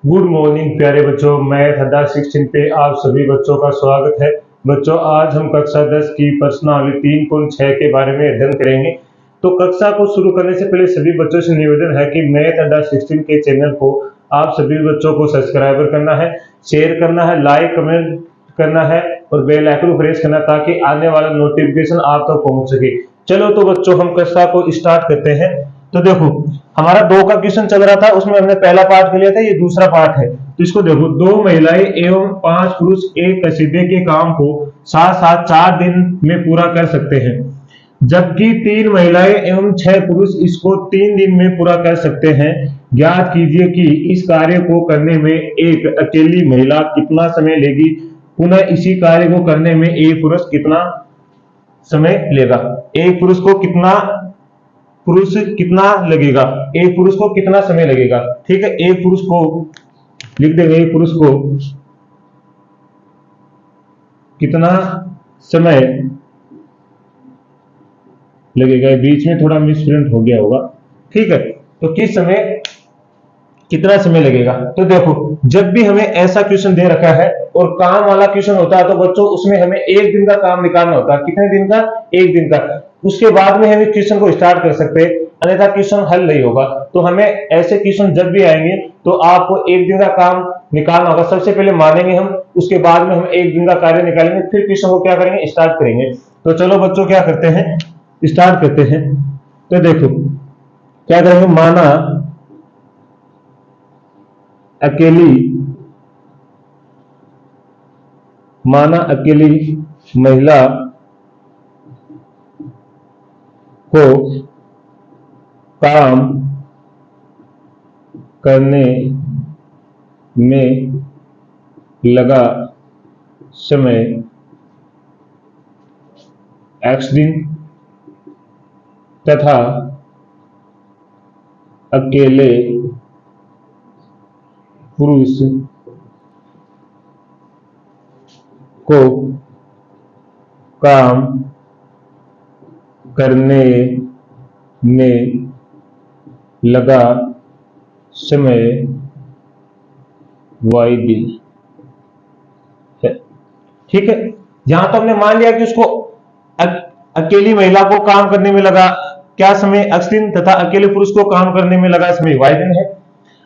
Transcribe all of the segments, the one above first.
Good morning प्यारे बच्चों। Math अड्डा 16 पे आप सभी बच्चों का स्वागत है। बच्चों, आज हम कक्षा 10 की प्रश्नावली 3.6 के बारे में अध्ययन करेंगे। तो कक्षा को शुरू करने से पहले सभी बच्चों से निवेदन है कि मैथ अड्डा 16 के चैनल को आप सभी बच्चों को सब्सक्राइबर करना है, शेयर करना है, लाइक कमेंट करना है और बेल आइकन को प्रेस करना ताकि आने वाला नोटिफिकेशन आप तक पहुंच सके। चलो तो बच्चों, हम कक्षा को स्टार्ट करते हैं। तो देखो, हमारा 2 का क्वेश्चन चल रहा था, उसमें हमने पहला पार्ट कर लिया था, ये दूसरा पार्ट है। तो इसको देखो, 2 महिलाएं एवं 5 पुरुष एक कस्बे के काम को साथ साथ 4 दिन में पूरा कर सकते हैं, जबकि 3 महिलाएं एवं 6 पुरुष इसको 3 दिन में पूरा कर सकते हैं। ज्ञात कीजिए कि इस कार्य को करने में एक अकेली महिला कितना समय लेगी, पुनः इसी कार्य को करने में एक पुरुष कितना समय लेगा। एक पुरुष कितना लगेगा, एक पुरुष को कितना समय लगेगा। ठीक है, एक पुरुष को लिख देंगे, एक पुरुष को कितना समय लगेगा। बीच में थोड़ा मिसप्रिंट हो गया होगा। ठीक है, तो कितना समय लगेगा। तो देखो, जब भी हमें ऐसा क्वेश्चन दे रखा है और काम वाला क्वेश्चन होता है तो बच्चों उसमें हमें एक दिन का काम निकालना होता है। कितने दिन का? एक दिन का। उसके बाद में हम क्वेश्चन को स्टार्ट कर सकते हैं, अन्यथा क्वेश्चन हल नहीं होगा। तो हमें ऐसे क्वेश्चन जब भी आएंगे तो आपको एक दिन का काम निकालना होगा। सबसे पहले मानेंगे हम, उसके बाद में हम एक दिन का कार्य निकालेंगे, फिर क्वेश्चन को क्या करेंगे, स्टार्ट करेंगे। तो चलो बच्चों, क्या करते हैं, स्टार्ट करते हैं। तो देखो क्या करेंगे, माना अकेली महिला को काम करने में लगा समय x दिन तथा अकेले पुरुष को काम करने में लगा समय y दिन है। ठीक है, यहां तो हमने मान लिया कि उसको अकेली महिला को काम करने में लगा क्या समय, x दिन, तथा अकेले पुरुष को काम करने में लगा समय y दिन है।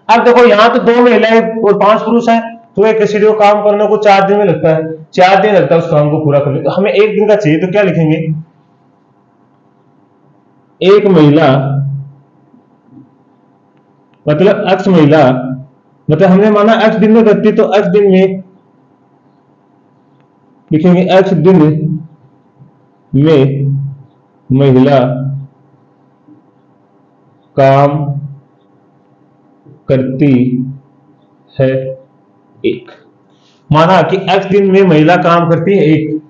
अब देखो, यहां तो 2 महिलाएं और 5 पुरुष हैं, तो एक किसी को काम करने को 4 दिन में लगता है, 4 दिन लगता है उस काम को पूरा करने। तो हमें एक दिन का चाहिए, तो क्या लिखेंगे, एक महिला मतलब x महिला, मतलब हमने माना x दिन में करती, तो x दिन में लिखेंगे, x दिन में महिला काम करती है एक। माना कि x दिन में महिला काम करती है एक,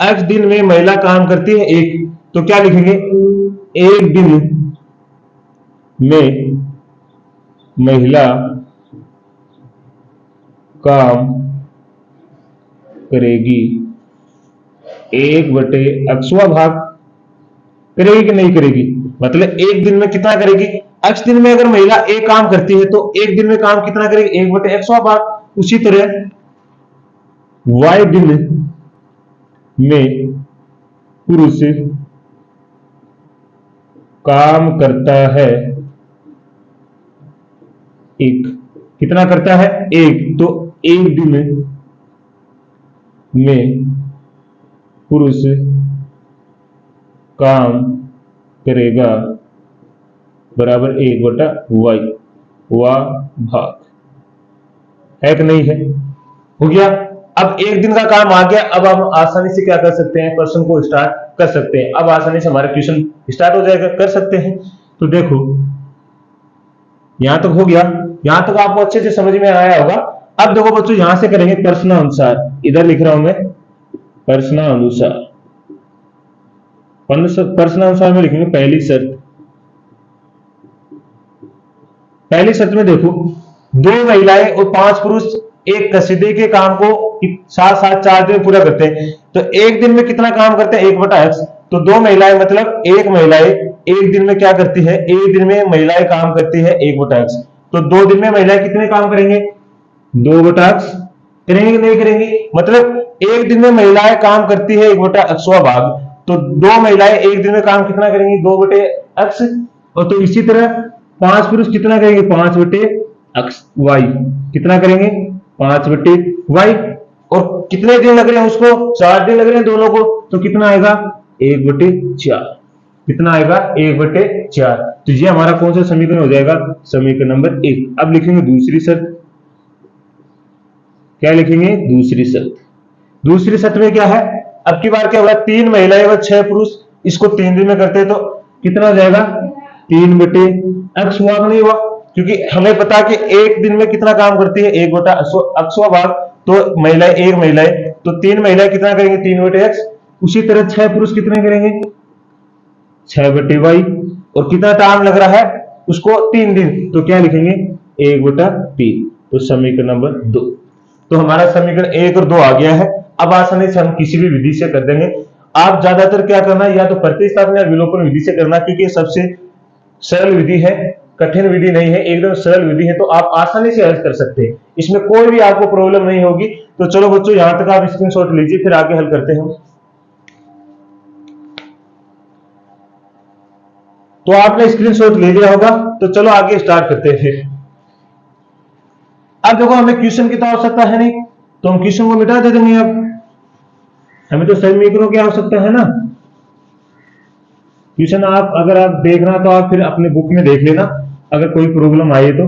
x दिन में महिला काम करती है एक, तो क्या लिखेंगे, एक दिन में महिला काम करेगी 1/x भाग करेगी कि नहीं करेगी, मतलब एक दिन में कितना करेगी। x दिन में अगर महिला एक काम करती है तो एक दिन में काम कितना करेगी, 1/x भाग। उसी तरह y दिन में पुरुष काम करता है एक, कितना करता है, एक, तो एक दिन में पुरुष काम करेगा बराबर 1/y वा भाग है कि नहीं है। हो गया। अब एक दिन का काम आ गया, अब हम आसानी से क्या कर सकते हैं, प्रश्न को स्टार्ट कर सकते हैं। अब आसानी से हमारा क्वेश्चन स्टार्ट हो जाएगा, कर सकते हैं। तो देखो, यहां तक हो गया, यहां तक आपको अच्छे से समझ में आया होगा। अब देखो बच्चों, यहां से करेंगे प्रश्नानुसार। इधर लिख रहा हूं मैं प्रश्नानुसार। प्रश्नानुसार में लिखेंगे पहली शर्त में देखो, 2 महिलाएं और 5 पुरुष एक कसीदे के काम को साथ साथ 4 दिन पूरा करते हैं। तो एक दिन में कितना काम करते हैं, 1/x। तो 2 महिलाएं मतलब एक महिलाएं एक दिन में क्या करती है, एक दिन में महिलाएं काम करती है 1/x। तो 2 दिन में महिलाएं कितने काम करेंगे? 2/x करेंगे कि नहीं करेंगे? मतलब एक दिन में महिलाएं काम करती है 1/x भाग, तो 2 महिलाएं एक दिन में काम कितना करेंगी? 2/x। और तो इसी तरह 5 पुरुष कितना करेंगे? 5/x y कितना करेंगे? 5/y। और कितने दिन लग रहे हैं उसको? 4 दिन लग रहे हैं दोनों को, तो कितना आएगा? 1/4। कितना आएगा? 1/4। तो ये हमारा कौन सा समीकरण हो जाएगा? समीकरण नंबर 1। अब लिखेंगे दूसरी शर्त। क्या लिखेंगे? दूसरी शर्त। दूसरी शर्त में क्या है? अब की बार क्या होगा? 3 महिलाएं व 6 पुरुष इसको 3 दिन में करते हैं, तो कितना हो जाएगा? 3/x हुआ नहीं हुआ? क्योंकि हमें पता कि एक दिन में कितना काम करती है? 1/x भाग, तो महिलाएं एक महिलाएं, तो 3 महिलाएं कितना करेंगे? 3/x। उसी तरह 6 पुरुष कितने करेंगे? 6/y। और कितना टाइम लग रहा है उसको? 3 दिन, तो क्या लिखेंगे? 1/3। तो समीकरण नंबर 2। तो हमारा समीकरण 1 और 2 आ गया है। अब आसानी से हम किसी भी विधि से कर देंगे। आप ज्यादातर क्या करना है, या तो प्रतिस्थापन या विलोपन विधि से करना, क्योंकि ये सबसे सरल विधि है, कठिन विधि नहीं है, एकदम सरल विधि है, तो आप आसानी से हल कर सकते हैं। इसमें कोई भी आपको प्रॉब्लम नहीं होगी। तो चलो बच्चों, यहां तक आप स्क्रीनशॉट लीजिए, फिर आगे हल करते हैं। तो आपने स्क्रीनशॉट ले लिया होगा, तो चलो आगे स्टार्ट करते हैं। फिर अब देखो, हमें क्वेश्चन की तो आवश्यकता है नहीं, तो हम क्वेश्चन को मिटा दे देंगे। अब हमें तो समीकरणों की आवश्यकता है ना। क्वेश्चन आप अगर आप देखना, तो आप फिर अपने बुक में देख लेना, अगर कोई प्रॉब्लम आई तो।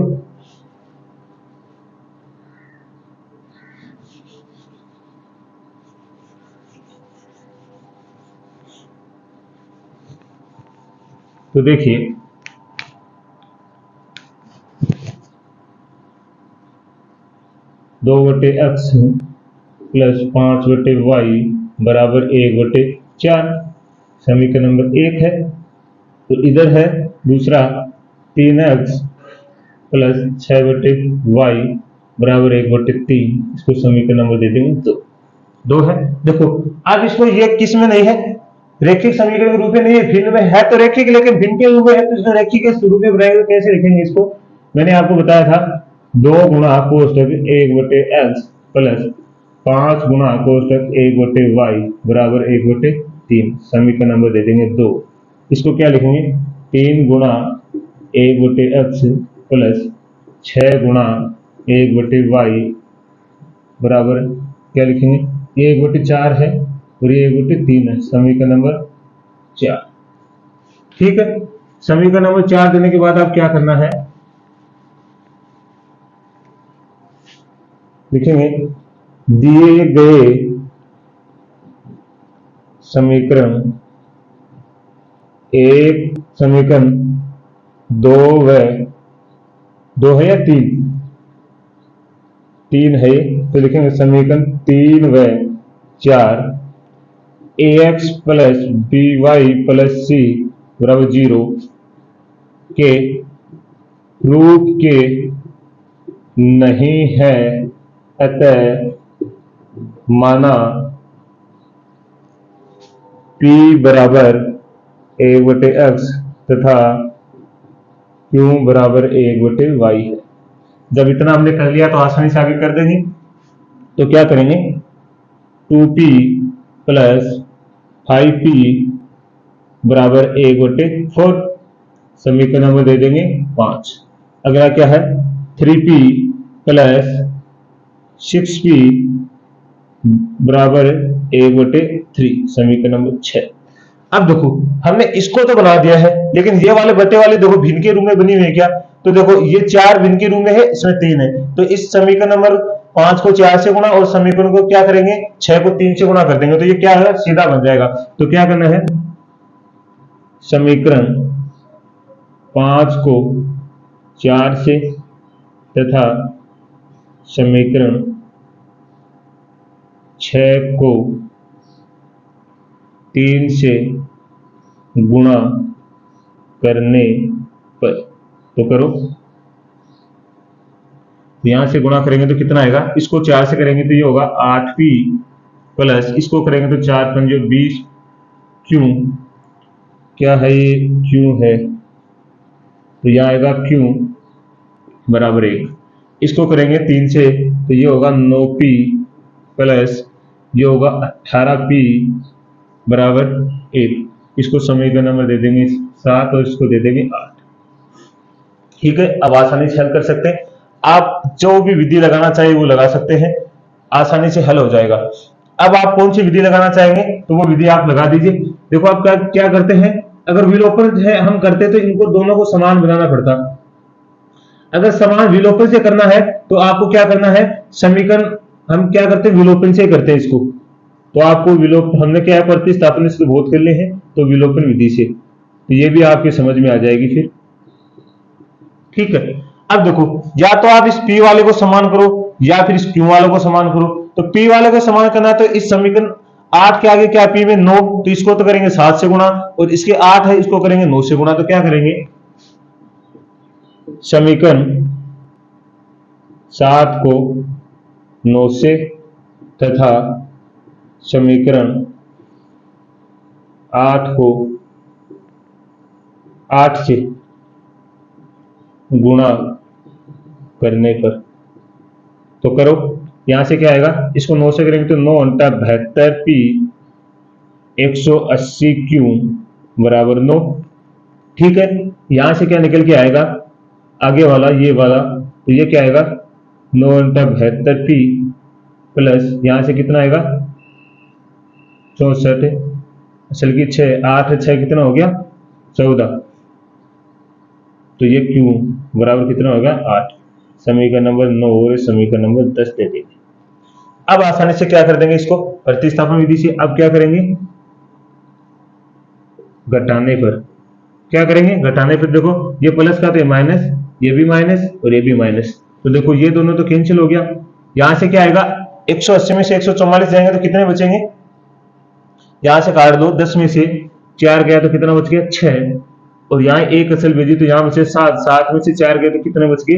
तो देखिए, 2/x प्लस 5/y बराबर 1/4 समीकरण नंबर 1 है। तो इधर है दूसरा 3x प्लस 6/y बराबर 1/3, इसको समीकरण नंबर दे देंगे 2 है। देखो, अब इसको ये किस में नहीं है? रेखिक समीकरण के रूप में नहीं है, भिन्न में है तो रेखिक, लेकिन भिन्न के रूप में है, तो इसमें रेखिक के रूप में बनाएंगे, कैसे लिखेंगे इसको? मैंने आपको बताया था 2 गुणा कोष्टक 1/x प्लस 5 गुणा कोष्टक 1/y बराबर 1/3, समीकरण नंबर दे देंगे 2। इसको क्या लिखेंगे? 3 गुणा 1/x प्लस 6 गुणा 1/y बराबर क्या लिखेंगे? ये 1/4 है और ये 1/3 है, समीकरण नंबर 4। ठीक है, समीकरण नंबर 4 देने के बाद आप क्या करना है? लिखेंगे दिए गए समीकरण 1, समीकरण 2 व 2 है या 3 है, तो लिखेंगे समीकरण 3 व 4 ax plus by plus c बराबर 0 के रूट के नहीं है, अतः माना p बराबर 1/x तथा q बराबर 1/y है। जब इतना हमने कर लिया, तो आसानी से आगे कर देंगे। तो क्या करेंगे? 2p प्लस 5p बराबर 1/4, समीकरण नंबर दे देंगे 5। अगला क्या है? 3p प्लस 6p बराबर 1/3, समीकरण नंबर 6। अब देखो, हमने इसको तो बना दिया है, लेकिन ये वाले बटे वाले देखो भिन्न के रूप में बनी हुई है क्या? तो देखो, ये 4 भिन्न के रूप में है, इसमें 3 है, तो इस समीकरण नंबर 5 को 4 से गुणा और समीकरण को क्या करेंगे? 6 को 3 से गुणा कर देंगे, तो ये क्या है? सीधा बन जाएगा। तो क्या करना है? समीकरण 5 को 4 से तथा समीकरण 6 को 3 से गुणा करने पर, तो करो, यहां से गुणा करेंगे तो कितना आएगा? इसको 4 से करेंगे तो ये होगा 8p प्लस, इसको करेंगे तो 4 पंजे 20, क्यों क्या है? ये क्यों है, तो यहां आएगा क्यों बराबर 1। इसको करेंगे 3 से तो ये होगा 9p प्लस ये होगा 18p बराबर 1। इसको समीकरण नंबर दे देंगे 7 और इसको दे देंगे 8। ठीक है, अब आसानी से हल कर सकते हैं। आप जो भी विधि लगाना चाहिए वो लगा सकते हैं, आसानी से हल हो जाएगा। अब आप कौन सी विधि लगाना चाहेंगे तो वो विधि आप लगा दीजिए। देखो आप क्या क्या करते हैं, अगर विलोपन है हम करते तो इनको दोनों को समान बनाना पड़ता। अगर समान विलोपन से करना है तो आपको क्या करना है, समीकरण हम क्या करते हैं विलोपन से करते हैं इसको। तो आपको विलोप हमने क्या है प्रतिस्थापन इसके बहुत कर लिए हैं तो विलोपन विधि से, तो ये भी आपके समझ में आ जाएगी फिर। ठीक है, अब देखो या तो आप इस p वाले को समान करो या फिर इस q वाले को समान करो। तो p वाले को समान करना है तो इस समीकरण 8 के आगे क्या p में 9, तो इसको तो करेंगे 7 से गुणा, और इसके 8 है इसको करेंगे 9 से गुणा। तो क्या करेंगे, समीकरण 7 को 9 से तथा समीकरण 8 को 8 से गुणा करने पर, तो करो यहां से क्या आएगा, इसको 9 से करेंगे तो 9 अंटा 72p 180q बराबर 9। ठीक है, यहां से क्या निकल के आएगा आगे वाला ये वाला, तो ये क्या आएगा 9 अंटा 72p प्लस यहां से कितना आएगा 64 असल की 6 8 6 कितना हो गया 14, तो ये q बराबर कितना होगा 8। समीकरण नंबर 9 और समीकरण नंबर 10 दे देंगे। अब आसानी से क्या कर देंगे इसको प्रतिस्थापन विधि से। अब क्या करेंगे, घटाने पर क्या करेंगे, घटाने पर देखो ये प्लस का तो ये माइनस, ये भी माइनस और ये भी माइनस, तो देखो ये दोनों तो कैंसिल हो गया। यहां से क्या आएगा 180 में से 144 जाएंगे तो कितने बचेंगे, यहां से काट दो, 10 में से 4 गया तो कितना बच गया 6, और यहाँ एक असल भेजी तो यहाँ बचे 7, 7 में से 4 गए तो कितने बच गए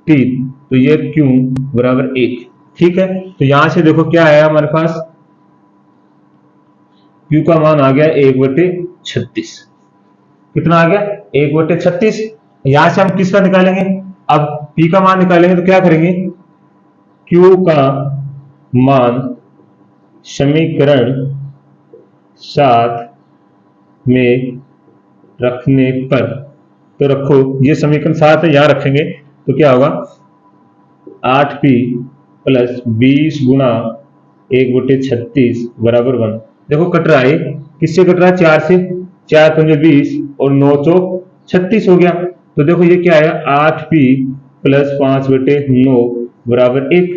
3, तो ये q बराबर 1। ठीक है, तो यहां से देखो क्या आया हमारे पास, q का मान आ गया 1/36। कितना आ गया 1/36। यहां से हम किसका निकालेंगे, अब p का मान निकालेंगे तो क्या करेंगे, q का मान समीकरण 7 में रखने पर, तो रखो ये समीकरण 7 है यहां रखेंगे तो क्या होगा 8p प्लस 20 गुणा 1/36 बराबर 1। देखो कट रहा है, किससे कट रहा है 4 से, 4 पंजे 20 और 9 चौक 36 हो गया। तो देखो ये क्या आया 8p प्लस 5/9 बराबर 1।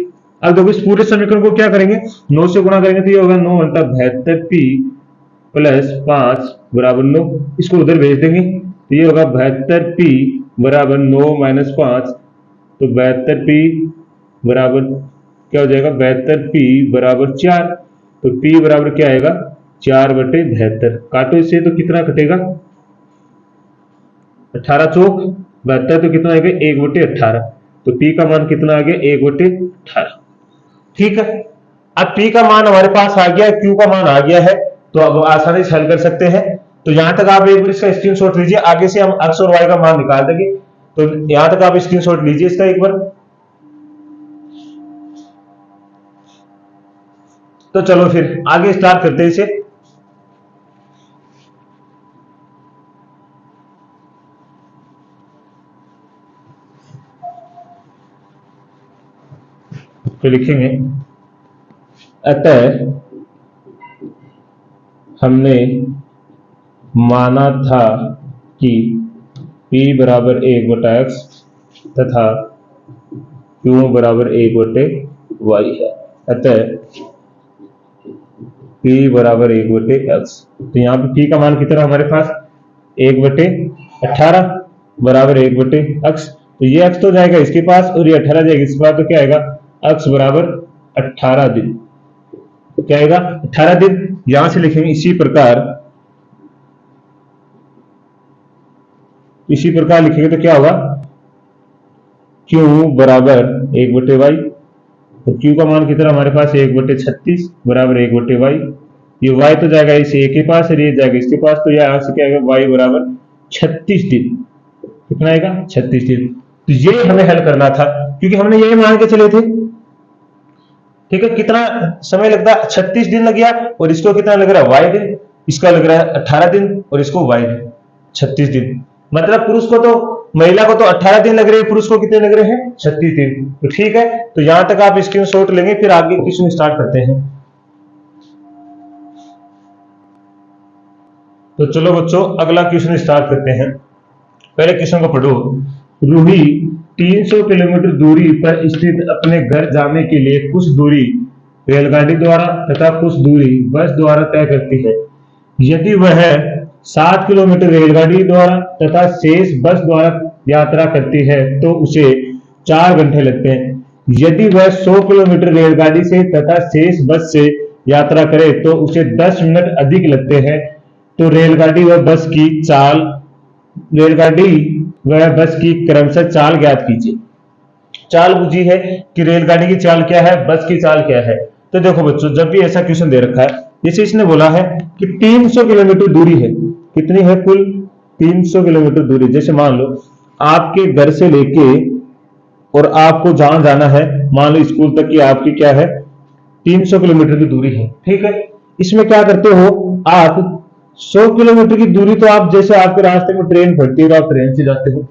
अब देखो इस पूरे समीकरण को क्या करेंगे 9 से गुणा करेंगे तो ये होगा 9 अंटा 72p प्लस 5 बराबर 9। इसको उधर भेज देंगे तो ये होगा 72p बराबर 9 माइनस 5, तो 72p बराबर क्या हो जाएगा 72p बराबर 4, तो p बराबर क्या आएगा 4/72। काटो इससे तो कितना कटेगा 18 चौक 72, तो कितना आएगा 1/18, तो p का मान कितना आ गया 1/18। ठीक है, अब p का मान हमारे पास आ गया, q का मान आ गया है, तो अब आसानी से हल कर सकते हैं। तो यहां तक आप एक बार इसका स्क्रीनशॉट लीजिए, आगे से हम x और y का मान निकाल देंगे। तो यहां तक आप स्क्रीनशॉट लीजिए इसका एक बार। तो चलो फिर आगे स्टार्ट करते हैं इसे। तो लिखेंगे अतः हमने माना था कि p बराबर 1/x तथा q बराबर 1/y है। अतः p बराबर 1/x, तो यहाँ पे p का मान कितना हमारे पास 1/18 बराबर 1/x, तो ये x तो जाएगा इसके पास और ये 18 जाएगा इसके पास, तो क्या आएगा x बराबर 18 दिन। क्या आएगा 18 दिन। यहां से लिखेंगे इसी प्रकार लिखेंगे तो क्या होगा q बराबर 1/y, तो q का मान कितना हमारे पास 1/36 बराबर 1/y, ये y तो जाएगा इस a के पास और ये जाएगा इसके पास, तो यहां से क्या आएगा y बराबर 36 दिन। कितना आएगा 36 दिन। तो ये हमें हल करना था, क्योंकि हमने यही मान के चले थे। ठीक है, कितना समय लगता है, 36 दिन लग गया, और इसको कितना लग रहा है, वाई दिन, इसका लग रहा है 18 दिन, और इसको वाई दिन 36 दिन। मतलब पुरुष को तो, महिला को तो 18 दिन लग रहे हैं, पुरुष को कितने लग रहे हैं, 36 दिन। तो ठीक है, तो यहां तक आप स्क्रीनशॉट लेंगे, फिर आगे क्वेश्चन स्टार्ट करते हैं। तो चलो बच्चों, अगला क्वेश्चन स्टार्ट करते हैं। पहले क्वेश्चन को पढ़ो। रूही 300 किलोमीटर दूरी पर स्थित अपने घर जाने के लिए कुछ दूरी रेलगाड़ी द्वारा तथा कुछ दूरी बस द्वारा तय करती है। यदि वह 7 किलोमीटर रेलगाड़ी द्वारा तथा शेष बस द्वारा यात्रा करती है तो उसे 4 घंटे लगते हैं। यदि वह 100 किलोमीटर रेलगाड़ी से तथा शेष बस से यात्रा करे तो उसे 10 मिनट अधिक लगते हैं। तो रेलगाड़ी व बस की चाल, रेलगाड़ी वह बस की क्रमशः चाल ज्ञात कीजिए। चाल पूछी है कि रेलगाड़ी की चाल क्या है, बस की चाल क्या है। तो देखो बच्चों, जब भी ऐसा क्वेश्चन दे रखा है, जैसे इसने बोला है कि 300 किलोमीटर दूरी है, कितनी है कुल 300 किलोमीटर दूरी। जैसे मान लो आपके घर से लेके और आपको जहां जाना है, मान लो स्कूल तक की आपकी क्या है, 300 किलोमीटर की दूरी है। ठीक है, इसमें क्या करते हो आप, 100 किलोमीटर की दूरी तो आप, जैसे आपके रास्ते में ट्रेन पड़ती है तो आप ट्रेन से जाते हो।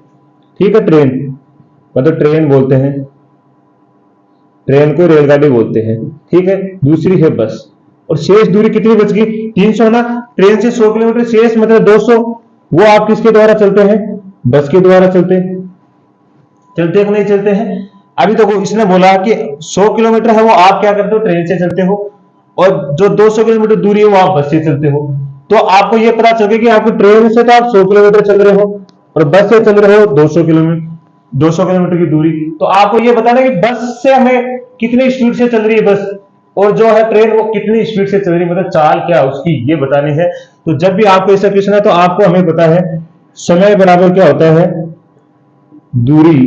ठीक है, ट्रेन मतलब ट्रेन बोलते हैं, ट्रेन को रेलगाड़ी बोलते हैं। ठीक है, दूसरी है बस, और शेष दूरी कितनी बच गई, 300 ना। ट्रेन से 100 किलोमीटर, शेष मतलब 200, वो आप किसके द्वारा चलते हैं, बस के द्वारा चलते हैं। चलते कि नहीं चलते हैं। अभी तो इसने बोला कि 100 किलोमीटर है वो आप क्या करते हो, ट्रेन से चलते हो, और जो 200 किलोमीटर दूरी है वो आप बस से चलते हो। तो आपको ये पता चल गया कि आपकी ट्रेन से तो आप 100 किलोमीटर चल रहे हो और बस से चल रहे हो 200 किलोमीटर, 200 किलोमीटर की दूरी। तो आपको ये बताना है कि बस से हमें कितनी स्पीड से चल रही है बस, और जो है ट्रेन वो कितनी स्पीड से चल रही है, मतलब चाल क्या उसकी ये बतानी है। तो जब भी आपको ऐसा क्वेश्चन है तो आपको हमें पता है समय बराबर क्या होता है, दूरी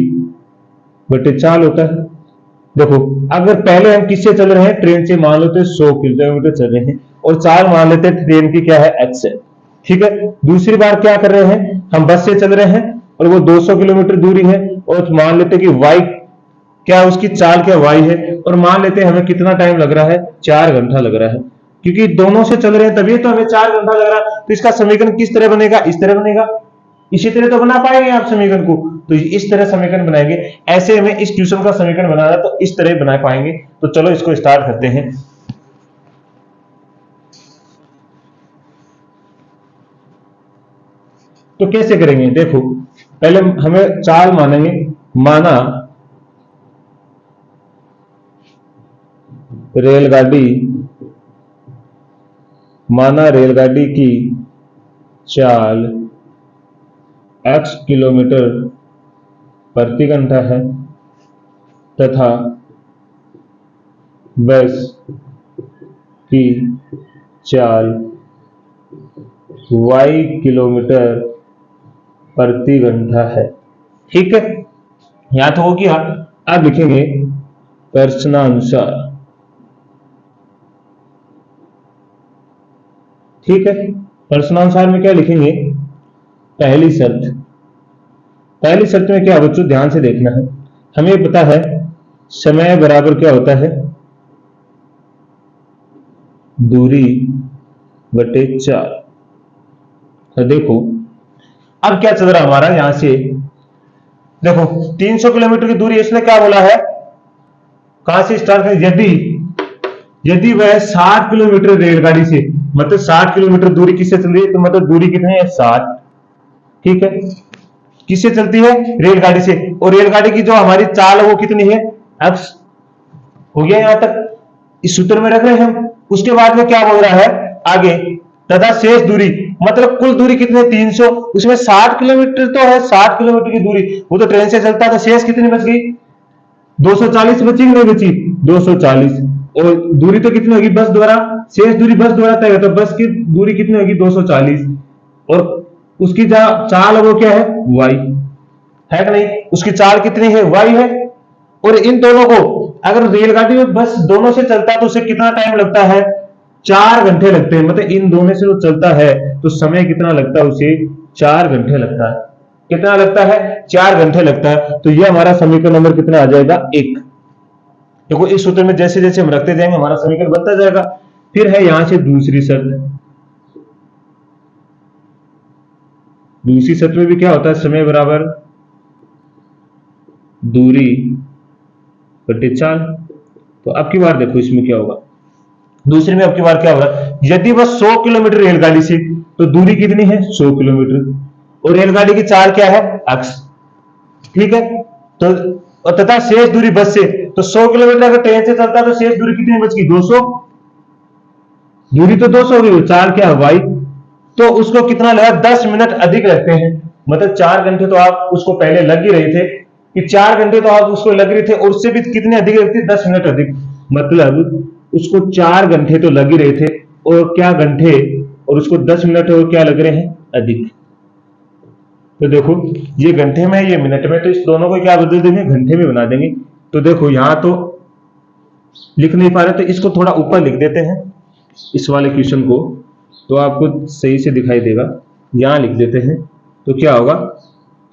बटे चाल होता है। देखो अगर पहले हम किससे चल रहे हैं, ट्रेन से, मान लेते 100 किलोमीटर चल रहे हैं, और चाल मान लेते हैं ट्रेन की क्या है, एक्स है। ठीक है, दूसरी बार क्या कर रहे हैं, हम बस से चल रहे हैं और वो 200 किलोमीटर दूरी है, और मान लेते हैं कि वाई क्या, उसकी चाल क्या वाई है, और मान लेते हैं हमें कितना टाइम लग रहा है, 4 घंटा लग रहा है, क्योंकि दोनों से चल रहे हैं तभी तो हमें 4 घंटा लग रहा है। तो इसका समीकरण किस तरह बनेगा, इस तरह बनेगा। इसी तरह तो बना पाएंगे आप समीकरण को, तो इस तरह समीकरण बनाएंगे। ऐसे में इस क्वेश्चन का समीकरण बनाना तो इस तरह बना पाएंगे। तो चलो इसको स्टार्ट करते हैं। तो कैसे करेंगे, देखो पहले हमें चाल मानेंगे, माना रेलगाड़ी, माना रेलगाड़ी की चाल x किलोमीटर प्रति घंटा है तथा बस की चाल y किलोमीटर प्रति घंटा है। ठीक है, यहां तो हो गया। अब लिखेंगे प्रश्नानुसार। ठीक है, प्रश्नानुसार में क्या लिखेंगे, पहली शर्त, पहली शर्त में क्या बच्चों ध्यान से देखना है, हमें पता है समय बराबर क्या होता है, दूरी बटे चाल। तो देखो अब क्या चल रहा है हमारा, यहां से देखो 300 किलोमीटर की दूरी, इसने क्या बोला है, कहां से स्टार्ट करें, यदि वह 60 किलोमीटर रेलगाड़ी से, मतलब 60 किलोमीटर दूरी किससे चल रही है, तो मतलब दूरी कितनी है, 60। ठीक है, किससे चलती है, रेलगाड़ी से, और रेलगाड़ी की जो हमारी चाल है वो कितनी है, x। हो गया यहां तक, इस सूत्र में रख रहे हैं हम। उसके बाद में क्या बोल रहा है आगे, तथा शेष दूरी, मतलब कुल दूरी कितनी है, 300, उसमें 60 किलोमीटर तो है, 60 किलोमीटर की दूरी वो तो ट्रेन से चलता है, तो शेष कितनी बच गई, 240 बची कि नहीं बची, 240। और दूरी तो कितनी होगी, बस द्वारा, शेष दूरी बस द्वारा तय होता है, बस की दूरी कितनी होगी, 240, और उसकी चाल वो क्या है, वाई है कि नहीं, उसकी चाल कितनी है, वाई है। और इन दोनों को अगर रेलगाड़ी में बस दोनों से चलता है तो उसे कितना टाइम लगता है, 4 घंटे लगते हैं। मतलब इन दोनों से जो चलता है तो समय कितना लगता है, उसे 4 घंटे लगता है। कितना लगता है, 4 घंटे लगता है। तो ये हमारा समीकरण नंबर कितना आ जाएगा, 1। देखो इस सूत्र में जैसे जैसे हम रखते जाएंगे हमारा समीकरण बनता जाएगा। फिर है यहां से दूसरी शर्त। दूसरी शर्त में भी क्या होता है, समय बराबर दूरी बटे चाल। तो अब की बार देखो इसमें क्या होगा, दूसरे में अब की बार क्या होगा, यदि वह 100 किलोमीटर रेलगाड़ी से, तो दूरी कितनी है, 100 किलोमीटर, और रेलगाड़ी की चाल क्या है, अक्स। ठीक है, तो तथा शेष दूरी बस से, तो 100 किलोमीटर अगर ट्रेन से चलता है तो शेष दूरी कितनी बच गई, 200। दूरी तो 200 हो गई, चाल क्या है, वाई। तो उसको कितना लगा, 10 मिनट अधिक लगते हैं। मतलब 4 घंटे तो आप उसको पहले लग ही रहे थे, कि 4 घंटे तो आप उसको लग रहे थे, और उससे भी कितने अधिक लगते, 10 मिनट अधिक। मतलब उसको 4 घंटे तो लग ही रहे थे, और क्या घंटे, और उसको 10 मिनट और क्या लग रहे हैं, अधिक। तो देखो ये घंटे में, ये मिनट में, तो इस दोनों को क्या बदल देंगे, घंटे में बना देंगे। तो देखो यहां तो लिख नहीं पा रहे, तो इसको थोड़ा ऊपर लिख देते हैं, इस वाले क्वेश्चन को, तो आपको सही से दिखाई देगा। यहां लिख देते हैं, तो क्या होगा,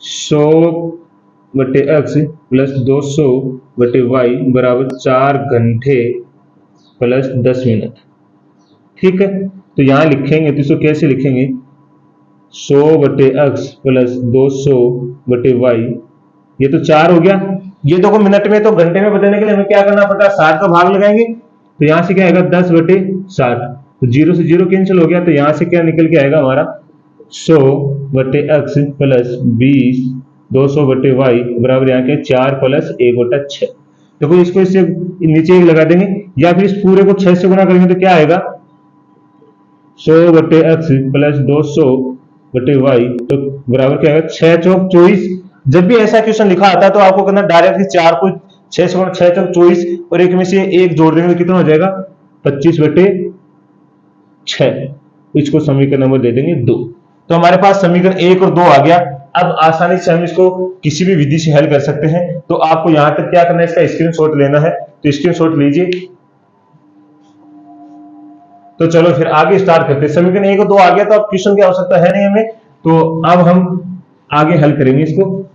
100 बटे एक्स प्लस 200 बटे वाई बराबर 4 घंटे प्लस 10 मिनट। ठीक है, तो यहां लिखेंगे तो इसको कैसे लिखेंगे, 100 बटे एक्स प्लस 200 बटे वाई, ये तो 4 हो गया। ये देखो मिनट में, तो घंटे में बदलने के लिए हमें क्या करना पड़ता है, 60 का भाग लगाएंगे। तो यहां से क्या आएगा, 10 बटे 60, तो 0 से 0 कैंसिल हो गया। तो यहां से क्या निकल के आएगा हमारा, 100 बटे एक्स प्लस 20 200 बटे वाई बराबर यहाँ के 4 प्लस 1 बटा 6। देखो इसको इससे नीचे एक लगा देंगे, या फिर इस पूरे को 6 से गुना करेंगे तो क्या आएगा, 100 बटे एक्स प्लस 200 बटे वाई, तो बराबर क्या आएगा, 6 चौक 24। जब भी ऐसा क्वेश्चन लिखा आता है तो आपको करना डायरेक्टली 4 को 6 से गुना, 6 चौक 24, और एक में से एक जोड़ देंगे तो कितना हो जाएगा, 25 बटे 6। इसको समीकरण नंबर दे देंगे 2। तो हमारे पास समीकरण 1 और 2 आ गया। अब आसानी से हम इसको किसी भी विधि से हल कर सकते हैं। तो आपको यहां तक क्या करना है, इसका स्क्रीनशॉट लेना है, तो स्क्रीनशॉट लीजिए। तो चलो फिर आगे स्टार्ट करते हैं। समीकरण 1 और 2 आ गया, तो अब क्वेश्चन की आवश्यकता है नहीं हमें, तो अब हम आगे हल करेंगे इसको।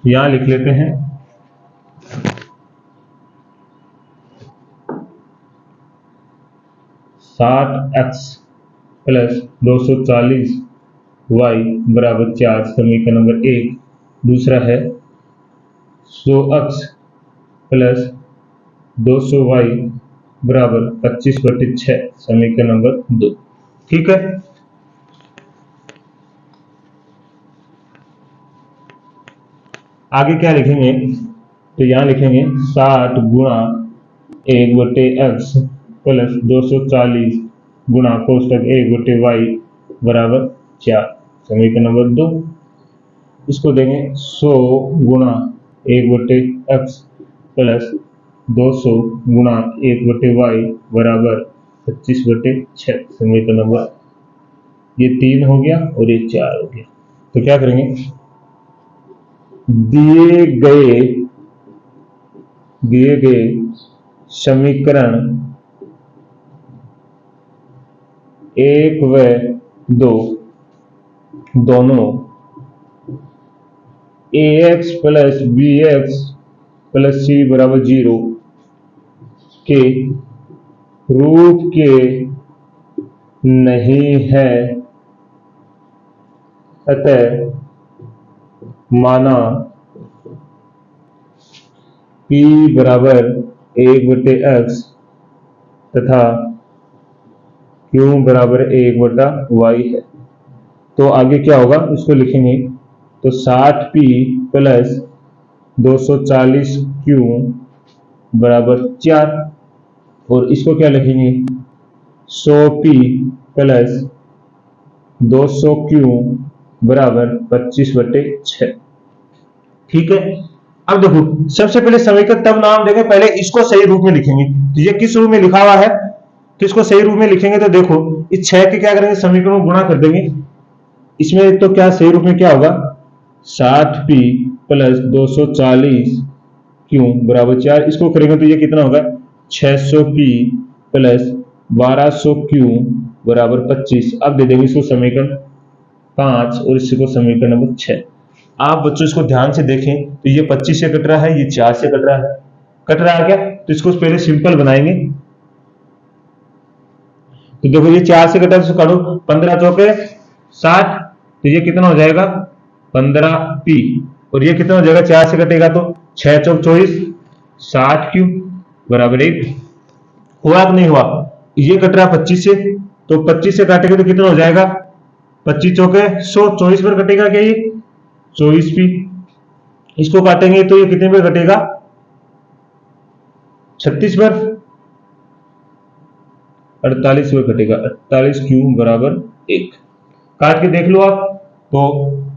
यहां लिख लेते हैं, 60x प्लस 240 वाई बराबर 4, समीकरण नंबर 1। दूसरा है 100x प्लस 200 वाई बराबर 25 बटे 6, समीकरण नंबर 2। ठीक है, आगे क्या लिखेंगे, तो यहां लिखेंगे 60 गुणा 1 बटे एक्स प्लस 240 गुणा कोष्टक 1 बटे वाई बराबर 4, समीकरण नंबर 2। इसको देंगे 100 गुणा 1 बटे एक्स प्लस 200 गुणा 1 बटे वाई बराबर 25 बटे 6, समीकरण नंबर, ये 3 हो गया और ये 4 हो गया। तो क्या करेंगे, दिए गए समीकरण 1 व 2 दोनों ax plus bx plus c बराबर 0 के रूप के नहीं है, अतः माना p बराबर 1 बटे एक्स तथा q बराबर 1 बटा वाई है। तो आगे क्या होगा, इसको लिखेंगे, तो 60p प्लस 240q बराबर 4, और इसको क्या लिखेंगे, 100p प्लस 200q बराबर 25 बटे 6। ठीक है, अब देखो सबसे पहले समीकरण तब नाम देंगे, पहले इसको सही रूप में लिखेंगे। तो ये किस रूप में लिखा हुआ है, तो इसको सही रूप में लिखेंगे। तो देखो इस 6 के क्या करेंगे, समीकरण को गुणा कर देंगे। इसमें तो क्या सही रूप में क्या होगा, 60p प्लस 240q बराबर 4, इसको करेंगे तो ये कितना होगा, 600p प्लस 1200q बराबर 25। अब दे देंगे इसको समीकरण 5 और इसको समीकरण नंबर 6। आप बच्चों इसको ध्यान से देखें तो ये 25 से कट रहा है, ये 4 से कट रहा है, कट रहा है क्या? तो इसको पहले सिंपल बनाएंगे। तो देखो ये 4 से कटा तो काटो, 15 चौके 60, तो ये कितना हो जाएगा 15p। और ये कितना हो जाएगा 4 से कटेगा तो 6 चौक 24, 60q बराबर 1। हुआ कि नहीं हुआ? ये कट रहा 25 से, तो 25 से काटेंगे तो कितना हो जाएगा 25 चौके 100, 24 पर कटेगा क्या ये 24p। इसको काटेंगे तो ये कितने पर कटेगा 36 पर, 48 पर कटेगा, 48q बराबर 1। काट के देख लो आप, तो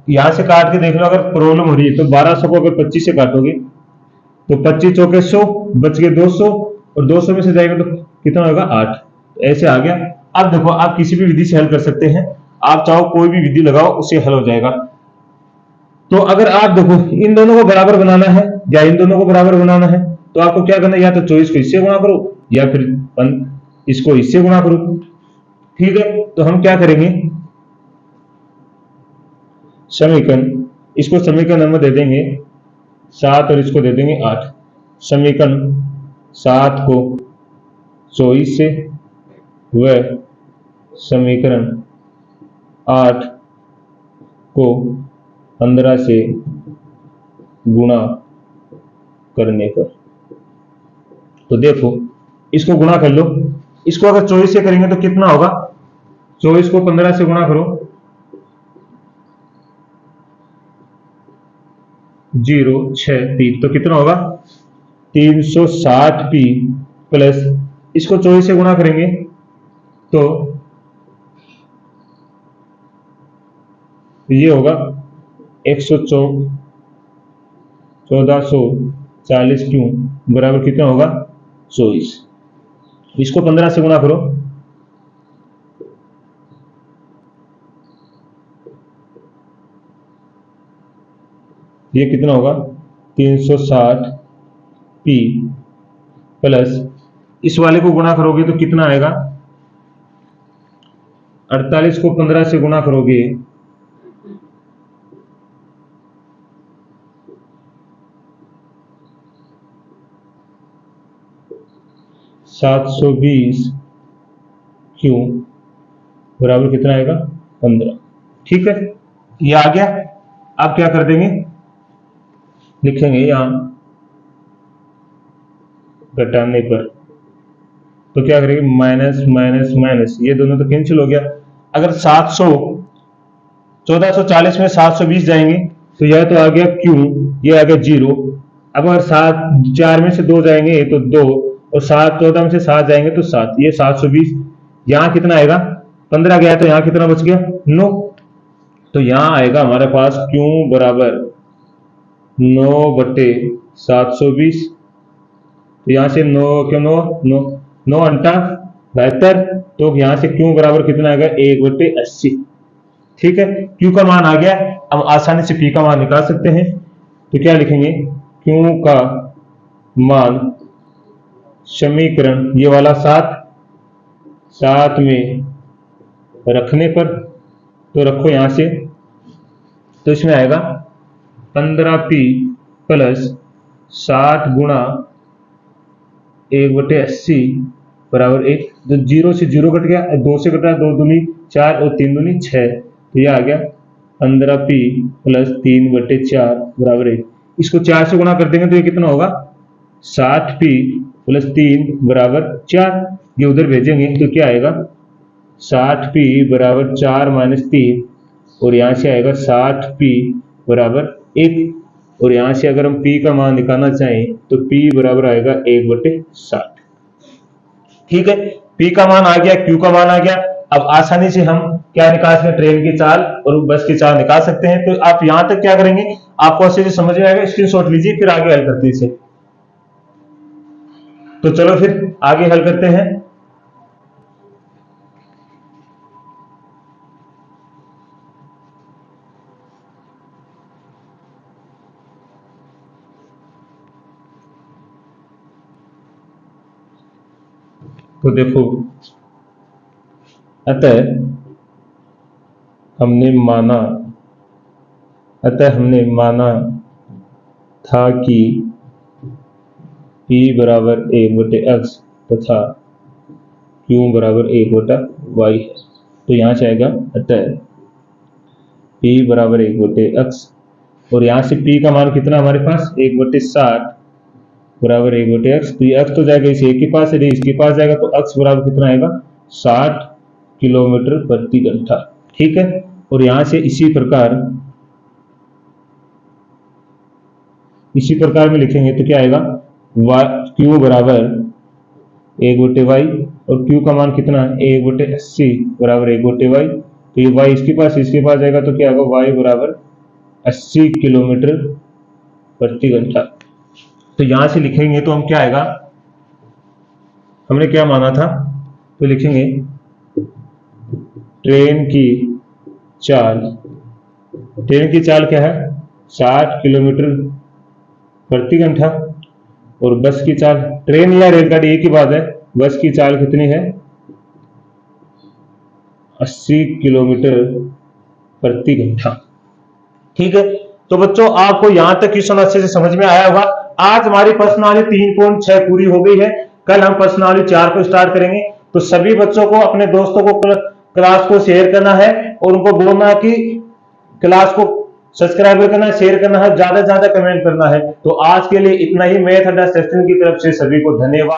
यहां से काट के देख लो, अगर प्रॉब्लम हो रही है तो 1200 को अगर 25 से काटोगे तो 25 चौके 100, बच गए 200, और 200 में से जाएगा तो कितना होगा 8। ऐसे आ गया। अब देखो आप किसी भी विधि से हल कर सकते हैं, आप चाहो कोई भी विधि लगाओ उससे हल हो जाएगा। तो अगर आप देखो इन दोनों को बराबर बनाना है या इन दोनों को बराबर बनाना है तो आपको क्या करना है, या तो 24 को इससे गुणा करो या फिर इसको इससे गुणा करो। ठीक है, तो हम क्या करेंगे, समीकरण, इसको समीकरण नंबर दे देंगे 7 और इसको दे देंगे 8। समीकरण 7 को 24 से व समीकरण 8 को 15 से गुणा करने पर, तो देखो इसको गुणा कर लो। इसको अगर 24 से करेंगे तो कितना होगा, 24 को 15 से गुणा करो, 0 6 3, तो कितना होगा 360p प्लस इसको 24 से गुणा करेंगे तो ये होगा 1440q बराबर कितना होगा 24। इसको 15 से गुणा करो, ये कितना होगा 360p प्लस इस वाले को गुणा करोगे तो कितना आएगा, 48 को 15 से गुणा करोगे 720q बराबर कितना आएगा 15। ठीक है, ये आ गया। अब क्या कर देंगे, लिखेंगे यहां घटाने पर, तो क्या करेंगे माइनस माइनस माइनस, ये दोनों तो कैंसिल हो गया। अगर 1440 में 720 जाएंगे तो यह तो आ गया q, ये आ गया 0। अब अगर 4 में से 2 जाएंगे तो 2, और 14 में से 7 जाएंगे तो 7, ये 720। यहाँ कितना आएगा 15 गया तो यहाँ कितना बच गया 9, तो यहाँ आएगा हमारे पास q बराबर 9/720। तो यहाँ से 9 क्यों 9 9 9 अंटा 72, तो यहाँ से q बराबर कितना आएगा 1/80। ठीक है, q का मान आ गया। हम आसानी से p का मान निकाल सकते हैं, तो क्या लिखेंगे q का मान समीकरण ये वाला 7 में रखने पर, तो रखो यहां से, तो इसमें आएगा 15p प्लस 60 गुणा 1/80 बराबर 1। तो 0 से 0 कट गया, 2 से कटा 2 दूनी 4 और 3 दूनी 6, तो ये आ गया 15p प्लस 3/4 बराबर 1। इसको 4 से गुणा कर देंगे तो ये कितना होगा 60p प्लस 3 बराबर 4। ये उधर भेजेंगे तो क्या आएगा 60p बराबर 4 माइनस 3, और यहाँ से आएगा 60p बराबर 1। और यहाँ से अगर हम p का मान निकालना चाहें तो p बराबर आएगा 1/60। ठीक है, p का मान आ गया, q का मान आ गया। अब आसानी से हम क्या निकाल सकते हैं, ट्रेन की चाल और बस की चाल निकाल सकते हैं। तो आप यहां तक क्या करेंगे, आपको अच्छे से समझ में आएगा, स्क्रीनशॉट लीजिए फिर आगे हल करते हैं इसे। तो चलो फिर आगे हल करते हैं। तो देखो, अतः हमने माना था कि P बराबर 1/x तथा Q बराबर 1/y है। तो यहाँ से आएगा अतः P बराबर 1/x, और यहाँ से P का मान कितना हमारे पास 1/60 बराबर 1/x। तो ये x तो जाएगा इस एक के पास, यदि इसके पास जाएगा तो x बराबर कितना आएगा 60 किलोमीटर प्रति घंटा। ठीक है, और यहाँ से इसी प्रकार में लिखेंगे तो क्या आएगा, Q बराबर 1/y, और Q का मान कितना है 1/80 बराबर 1/y। तो ये y इसके पास जाएगा तो क्या होगा, y बराबर 80 किलोमीटर प्रति घंटा। तो यहां से लिखेंगे तो हम क्या आएगा, हमने क्या माना था, तो लिखेंगे ट्रेन की चाल क्या है 60 किलोमीटर प्रति घंटा, और बस की चाल, ट्रेन या रेलगाड़ी एक ही बात है, बस की चाल कितनी है 80 किलोमीटर प्रति घंटा। ठीक है, तो बच्चों आपको यहां तक क्वेश्चन अच्छे से समझ में आया होगा। आज हमारी प्रश्नावली 3.6 पूरी हो गई है, कल हम प्रश्नावली 4 को स्टार्ट करेंगे। तो सभी बच्चों को, अपने दोस्तों को क्लास को शेयर करना है, और उनको बोलना है कि क्लास को सब्सक्राइब करना है, शेयर करना है, ज्यादा से ज्यादा कमेंट करना है। तो आज के लिए इतना ही। मैथ अड्डा सेक्शन की तरफ से सभी को धन्यवाद।